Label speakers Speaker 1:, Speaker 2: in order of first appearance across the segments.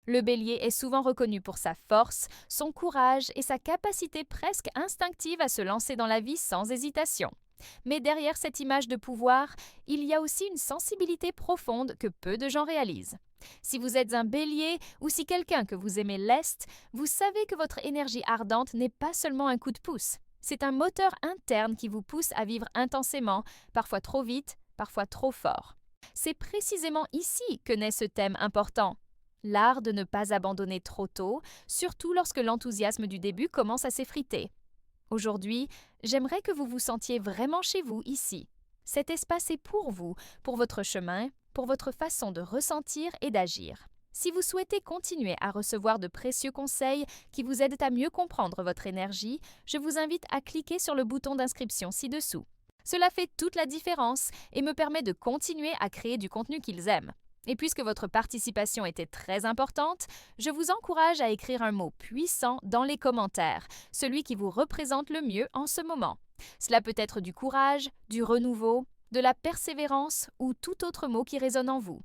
Speaker 1: Le bélier est souvent reconnu pour sa force, son courage et sa capacité presque instinctive à se lancer dans la vie sans hésitation. Mais derrière cette image de pouvoir, il y a aussi une sensibilité profonde que peu de gens réalisent. Si vous êtes un bélier ou si quelqu'un que vous aimez l'est, vous savez que votre énergie ardente n'est pas seulement un coup de pouce. C'est un moteur interne qui vous pousse à vivre intensément, parfois trop vite, parfois trop fort. C'est précisément ici que naît ce thème important. L'art de ne pas abandonner trop tôt, surtout lorsque l'enthousiasme du début commence à s'effriter. Aujourd'hui, j'aimerais que vous vous sentiez vraiment chez vous ici. Cet espace est pour vous, pour votre chemin, pour votre façon de ressentir et d'agir. Si vous souhaitez continuer à recevoir de précieux conseils qui vous aident à mieux comprendre votre énergie, je vous invite à cliquer sur le bouton d'inscription ci-dessous. Cela fait toute la différence et me permet de continuer à créer du contenu qu'ils aiment. Et puisque votre participation était très importante, je vous encourage à écrire un mot puissant dans les commentaires, celui qui vous représente le mieux en ce moment. Cela peut être du courage, du renouveau, de la persévérance ou tout autre mot qui résonne en vous.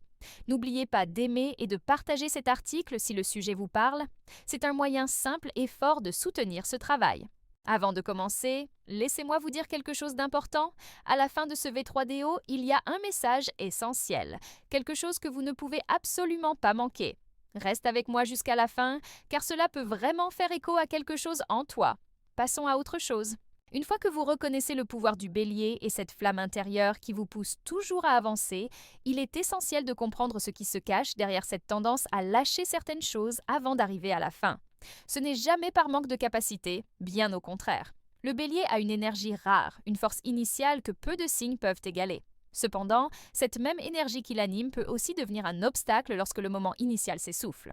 Speaker 1: N'oubliez pas d'aimer et de partager cet article si le sujet vous parle. C'est un moyen simple et fort de soutenir ce travail. Avant de commencer, laissez-moi vous dire quelque chose d'important. À la fin de ce V3DO, il y a un message essentiel, quelque chose que vous ne pouvez absolument pas manquer. Reste avec moi jusqu'à la fin, car cela peut vraiment faire écho à quelque chose en toi. Passons à autre chose. Une fois que vous reconnaissez le pouvoir du bélier et cette flamme intérieure qui vous pousse toujours à avancer, il est essentiel de comprendre ce qui se cache derrière cette tendance à lâcher certaines choses avant d'arriver à la fin. Ce n'est jamais par manque de capacité, bien au contraire. Le bélier a une énergie rare, une force initiale que peu de signes peuvent égaler. Cependant, cette même énergie qui l'anime peut aussi devenir un obstacle lorsque le moment initial s'essouffle.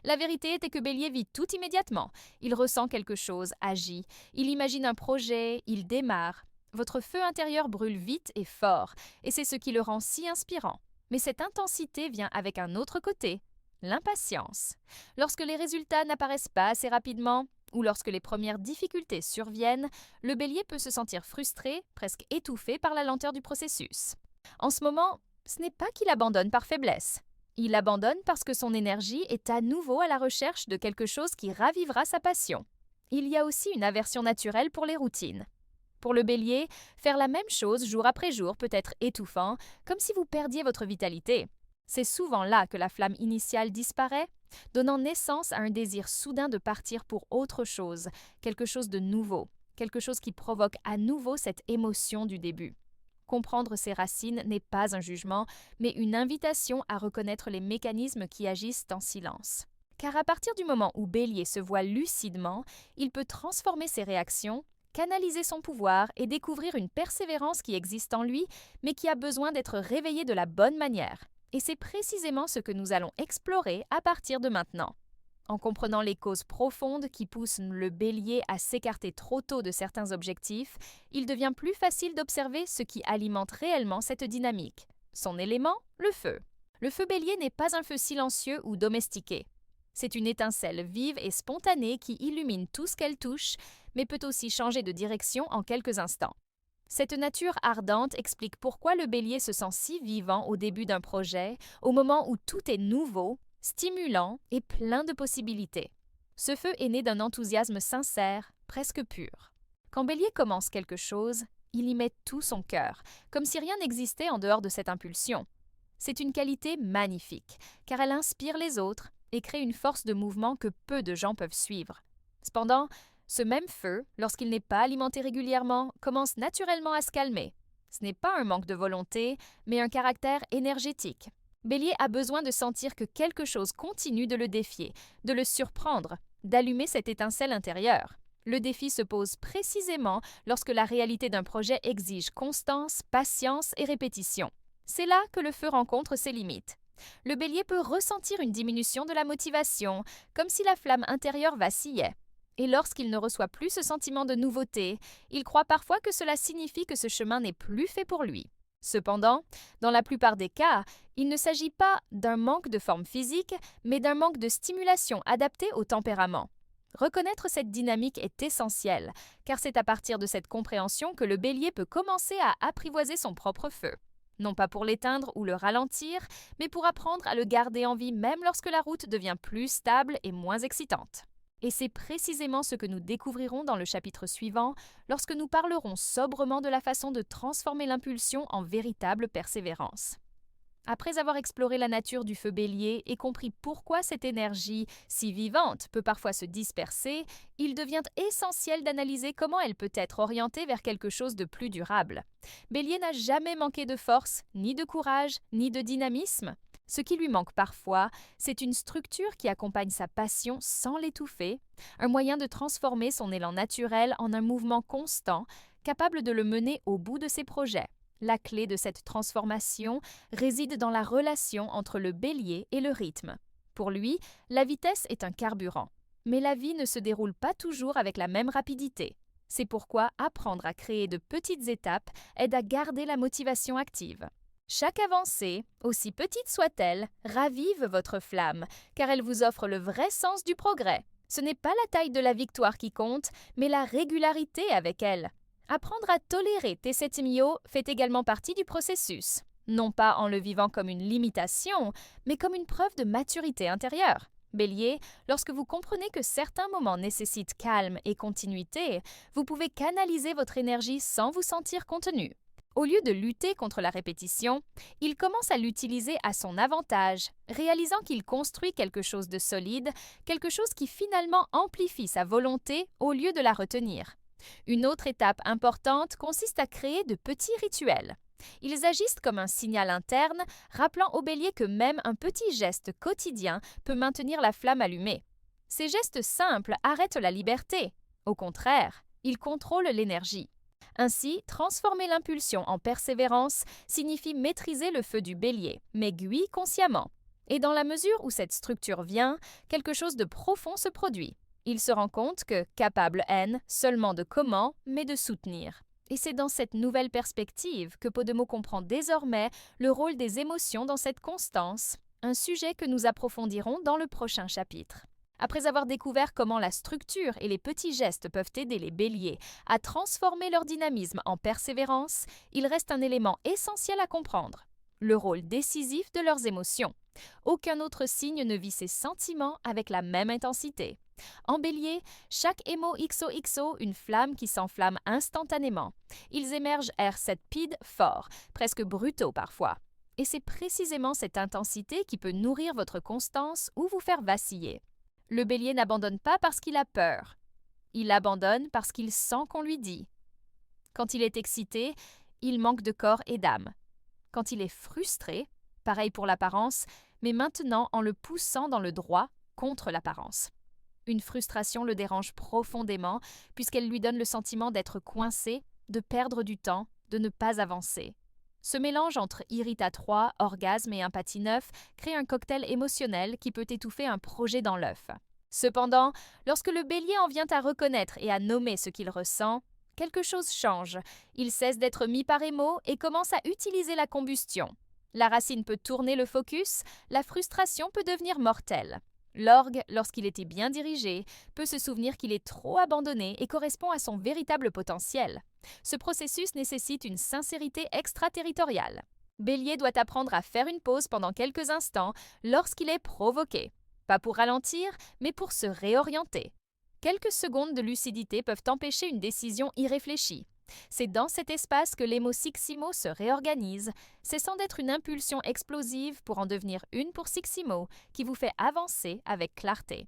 Speaker 1: La vérité est que Bélier vit tout immédiatement. Il ressent quelque chose, agit, il imagine un projet, il démarre. Votre feu intérieur brûle vite et fort, et c'est ce qui le rend si inspirant. Mais cette intensité vient avec un autre côté, l'impatience. Lorsque les résultats n'apparaissent pas assez rapidement, ou lorsque les premières difficultés surviennent, le bélier peut se sentir frustré, presque étouffé par la lenteur du processus. En ce moment, ce n'est pas qu'il abandonne par faiblesse. Il abandonne parce que son énergie est à nouveau à la recherche de quelque chose qui ravivera sa passion. Il y a aussi une aversion naturelle pour les routines. Pour le bélier, faire la même chose jour après jour peut être étouffant, comme si vous perdiez votre vitalité. C'est souvent là que la flamme initiale disparaît, donnant naissance à un désir soudain de partir pour autre chose, quelque chose de nouveau, quelque chose qui provoque à nouveau cette émotion du début. Comprendre ses racines n'est pas un jugement, mais une invitation à reconnaître les mécanismes qui agissent en silence. Car à partir du moment où Bélier se voit lucidement, il peut transformer ses réactions, canaliser son pouvoir et découvrir une persévérance qui existe en lui, mais qui a besoin d'être réveillée de la bonne manière. Et c'est précisément ce que nous allons explorer à partir de maintenant. En comprenant les causes profondes qui poussent le bélier à s'écarter trop tôt de certains objectifs, il devient plus facile d'observer ce qui alimente réellement cette dynamique. Son élément, le feu. Le feu bélier n'est pas un feu silencieux ou domestiqué. C'est une étincelle vive et spontanée qui illumine tout ce qu'elle touche, mais peut aussi changer de direction en quelques instants. Cette nature ardente explique pourquoi le bélier se sent si vivant au début d'un projet, au moment où tout est nouveau, stimulant et plein de possibilités. Ce feu est né d'un enthousiasme sincère, presque pur. Quand Bélier commence quelque chose, il y met tout son cœur, comme si rien n'existait en dehors de cette impulsion. C'est une qualité magnifique, car elle inspire les autres et crée une force de mouvement que peu de gens peuvent suivre. Cependant, ce même feu, lorsqu'il n'est pas alimenté régulièrement, commence naturellement à se calmer. Ce n'est pas un manque de volonté, mais un caractère énergétique. Bélier a besoin de sentir que quelque chose continue de le défier, de le surprendre, d'allumer cette étincelle intérieure. Le défi se pose précisément lorsque la réalité d'un projet exige constance, patience et répétition. C'est là que le feu rencontre ses limites. Le bélier peut ressentir une diminution de la motivation, comme si la flamme intérieure vacillait. Et lorsqu'il ne reçoit plus ce sentiment de nouveauté, il croit parfois que cela signifie que ce chemin n'est plus fait pour lui. Cependant, dans la plupart des cas, il ne s'agit pas d'un manque de forme physique, mais d'un manque de stimulation adaptée au tempérament. Reconnaître cette dynamique est essentiel, car c'est à partir de cette compréhension que le bélier peut commencer à apprivoiser son propre feu. Non pas pour l'éteindre ou le ralentir, mais pour apprendre à le garder en vie même lorsque la route devient plus stable et moins excitante. Et c'est précisément ce que nous découvrirons dans le chapitre suivant, lorsque nous parlerons sobrement de la façon de transformer l'impulsion en véritable persévérance. Après avoir exploré la nature du feu bélier et compris pourquoi cette énergie, si vivante, peut parfois se disperser, il devient essentiel d'analyser comment elle peut être orientée vers quelque chose de plus durable. Bélier n'a jamais manqué de force, ni de courage, ni de dynamisme. Ce qui lui manque parfois, c'est une structure qui accompagne sa passion sans l'étouffer, un moyen de transformer son élan naturel en un mouvement constant, capable de le mener au bout de ses projets. La clé de cette transformation réside dans la relation entre le bélier et le rythme. Pour lui, la vitesse est un carburant. Mais la vie ne se déroule pas toujours avec la même rapidité. C'est pourquoi apprendre à créer de petites étapes aide à garder la motivation active. Chaque avancée, aussi petite soit-elle, ravive votre flamme, car elle vous offre le vrai sens du progrès. Ce n'est pas la taille de la victoire qui compte, mais la régularité avec elle. Apprendre à tolérer T7 Mio fait également partie du processus, non pas en le vivant comme une limitation, mais comme une preuve de maturité intérieure. Bélier, lorsque vous comprenez que certains moments nécessitent calme et continuité, vous pouvez canaliser votre énergie sans vous sentir contenu. Au lieu de lutter contre la répétition, il commence à l'utiliser à son avantage, réalisant qu'il construit quelque chose de solide, quelque chose qui finalement amplifie sa volonté au lieu de la retenir. Une autre étape importante consiste à créer de petits rituels. Ils agissent comme un signal interne, rappelant au bélier que même un petit geste quotidien peut maintenir la flamme allumée. Ces gestes simples arrêtent la liberté. Au contraire, ils contrôlent l'énergie. Ainsi, transformer l'impulsion en persévérance signifie maîtriser le feu du bélier, mais GUI consciemment. Et dans la mesure où cette structure vient, quelque chose de profond se produit. Il se rend compte que capable N seulement de comment, mais de soutenir. Et c'est dans cette nouvelle perspective que Podemo comprend désormais le rôle des émotions dans cette constance, un sujet que nous approfondirons dans le prochain chapitre. Après avoir découvert comment la structure et les petits gestes peuvent aider les béliers à transformer leur dynamisme en persévérance, il reste un élément essentiel à comprendre, le rôle décisif de leurs émotions. Aucun autre signe ne vit ses sentiments avec la même intensité. En bélier, chaque émo XOXO, une flamme qui s'enflamme instantanément. Ils émergent R7 forts, presque brutaux parfois. Et c'est précisément cette intensité qui peut nourrir votre constance ou vous faire vaciller. Le bélier n'abandonne pas parce qu'il a peur. Il abandonne parce qu'il sent qu'on lui dit. Quand il est excité, il manque de corps et d'âme. Quand il est frustré, pareil pour l'apparence, mais maintenant en le poussant dans le droit contre l'apparence. Une frustration le dérange profondément puisqu'elle lui donne le sentiment d'être coincé, de perdre du temps, de ne pas avancer. Ce mélange entre irrita 3, orgasme et empathie 9 crée un cocktail émotionnel qui peut étouffer un projet dans l'œuf. Cependant, lorsque le bélier en vient à reconnaître et à nommer ce qu'il ressent, quelque chose change. Il cesse d'être mis par émo et commence à utiliser la combustion. La racine peut tourner le focus, la frustration peut devenir mortelle. L'orgue, lorsqu'il était bien dirigé, peut se souvenir qu'il est trop abandonné et correspond à son véritable potentiel. Ce processus nécessite une sincérité extraterritoriale. Bélier doit apprendre à faire une pause pendant quelques instants lorsqu'il est provoqué. Pas pour ralentir, mais pour se réorienter. Quelques secondes de lucidité peuvent empêcher une décision irréfléchie. C'est dans cet espace que l'émo Siximo se réorganise, cessant d'être une impulsion explosive pour en devenir une pour Siximo qui vous fait avancer avec clarté.